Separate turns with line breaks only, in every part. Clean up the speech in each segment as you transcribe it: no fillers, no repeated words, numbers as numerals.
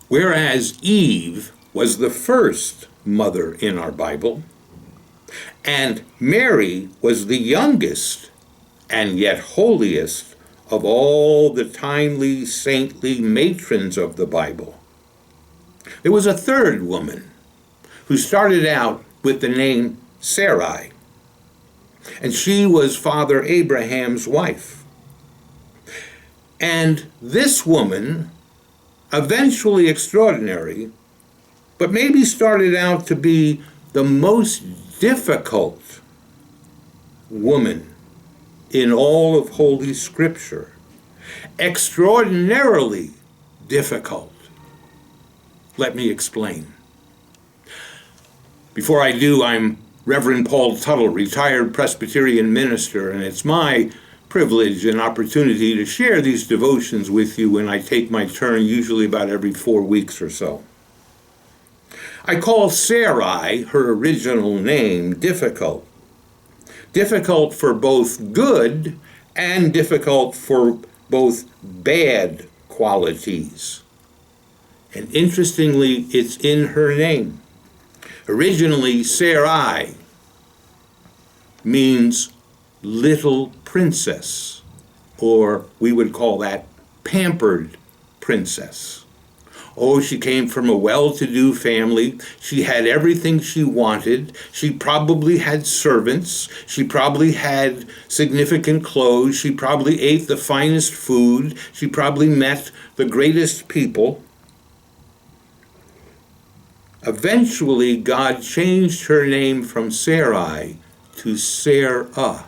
Whereas Eve was the first mother in our Bible, and Mary was the youngest and yet holiest of all the timely, saintly matrons of the Bible. There was a third woman who started out with the name Sarai, and she was Father Abraham's wife. And this woman, eventually extraordinary, but maybe started out to be the most difficult woman in all of Holy Scripture. Extraordinarily difficult. Let me explain. Before I do, I'm Reverend Paul Tuttle, retired Presbyterian minister, and it's my privilege and opportunity to share these devotions with you when I take my turn, usually about every 4 weeks or so. I call Sarai, her original name, difficult. Difficult for both good and difficult for both bad qualities. And interestingly, it's in her name. Originally, Sarai means little princess, or we would call that pampered princess. Oh, she came from a well-to-do family. She had everything she wanted. She probably had servants. She probably had significant clothes. She probably ate the finest food. She probably met the greatest people. Eventually, God changed her name from Sarai to Sarah.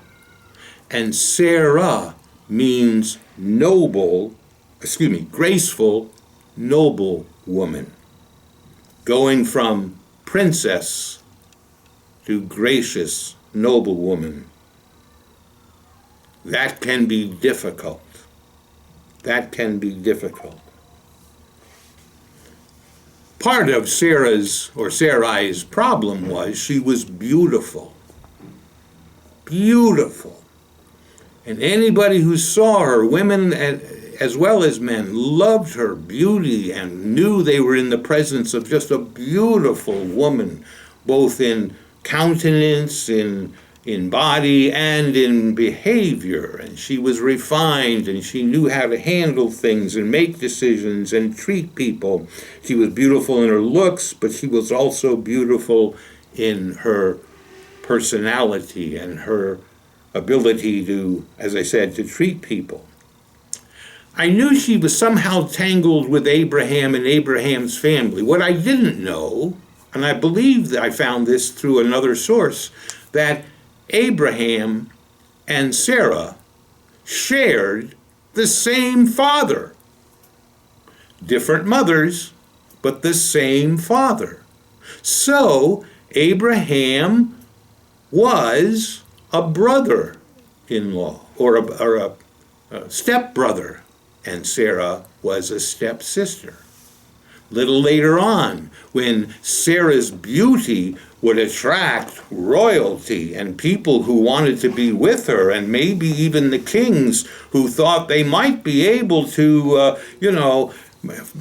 And Sarah means graceful, noble woman. Going from princess to gracious, noble woman. That can be difficult. That can be difficult. Part of Sarai's problem was she was beautiful. Beautiful. And anybody who saw her, women as well as men, loved her beauty and knew they were in the presence of just a beautiful woman, both in countenance, in body, and in behavior. And she was refined, and she knew how to handle things and make decisions and treat people. She was beautiful in her looks, but she was also beautiful in her personality and her ability to, as I said, to treat people. I knew she was somehow tangled with Abraham and Abraham's family. What I didn't know, and I believe that I found this through another source, that Abraham and Sarah shared the same father. Different mothers, but the same father. So Abraham was a brother-in-law, or a stepbrother, and Sarah was a stepsister. Little later on, when Sarah's beauty would attract royalty and people who wanted to be with her, and maybe even the kings who thought they might be able to,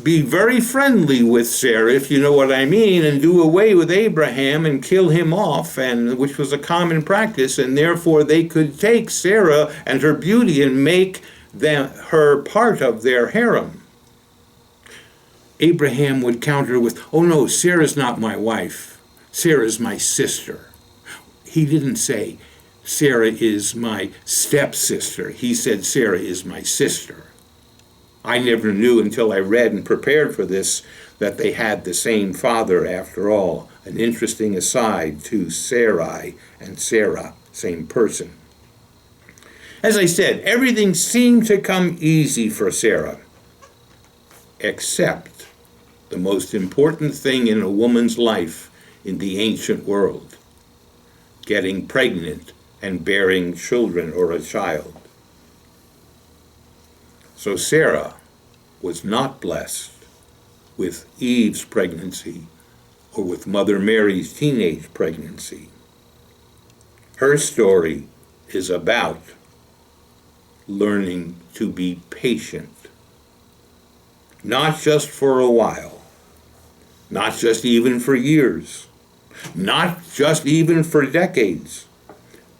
be very friendly with Sarah, if you know what I mean, and do away with Abraham and kill him off, and which was a common practice, and therefore they could take Sarah and her beauty and make her part of their harem. Abraham would counter with, "Oh no, Sarah's not my wife. Sarah's my sister." He didn't say, "Sarah is my stepsister." He said, "Sarah is my sister." I never knew until I read and prepared for this that they had the same father after all. An interesting aside to Sarai and Sarah, same person. As I said, everything seemed to come easy for Sarah, except the most important thing in a woman's life in the ancient world, getting pregnant and bearing children or a child. So Sarah was not blessed with Eve's pregnancy or with Mother Mary's teenage pregnancy. Her story is about learning to be patient, not just for a while, not just even for years, not just even for decades,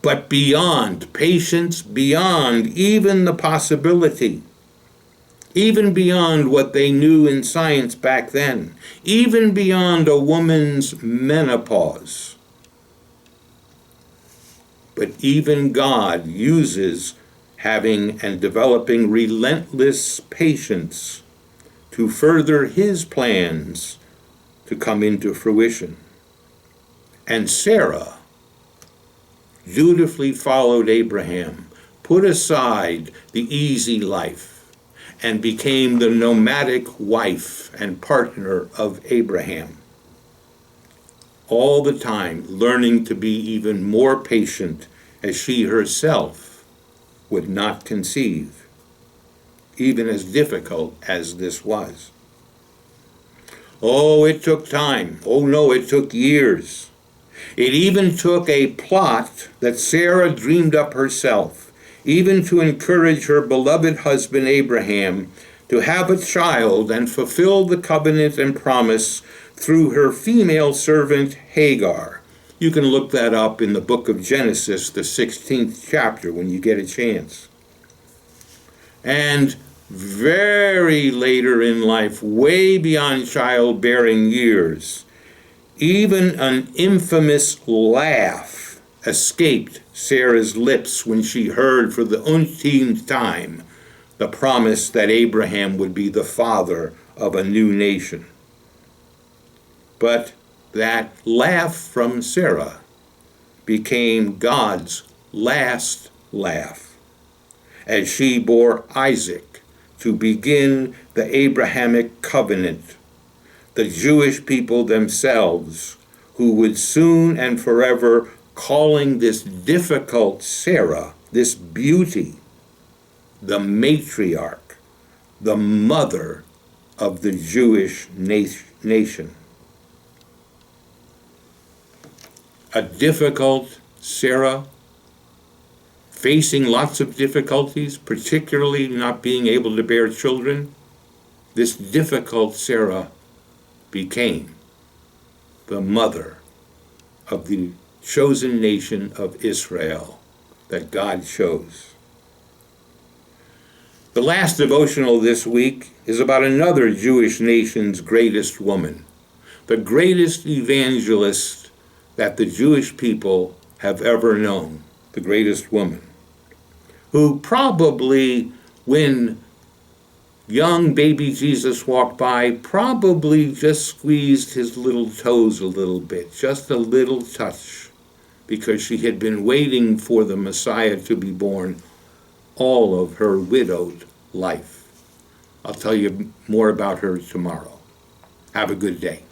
but beyond patience, beyond even the possibility, even beyond what they knew in science back then, even beyond a woman's menopause. But even God uses having and developing relentless patience to further his plans to come into fruition. And Sarah dutifully followed Abraham, put aside the easy life, and became the nomadic wife and partner of Abraham. All the time learning to be even more patient as she herself would not conceive, even as difficult as this was. Oh, it took time. Oh no, it took years. It even took a plot that Sarah dreamed up herself, even to encourage her beloved husband Abraham to have a child and fulfill the covenant and promise through her female servant Hagar. You can look that up in the book of Genesis, the 16th chapter, when you get a chance. And very later in life, way beyond childbearing years, even an infamous laugh escaped Sarah's lips when she heard for the umpteenth time the promise that Abraham would be the father of a new nation. But that laugh from Sarah became God's last laugh as she bore Isaac to begin the Abrahamic covenant, the Jewish people themselves, who would soon and forever calling this difficult Sarah, this beauty, the matriarch, the mother of the Jewish nation. A difficult Sarah, facing lots of difficulties, particularly not being able to bear children. This difficult Sarah became the mother of the chosen nation of Israel that God chose. The last devotional this week is about another Jewish nation's greatest woman, the greatest evangelist that the Jewish people have ever known, the greatest woman, who probably, when young baby Jesus walked by, probably just squeezed his little toes a little bit, just a little touch, because she had been waiting for the Messiah to be born all of her widowed life. I'll tell you more about her tomorrow. Have a good day.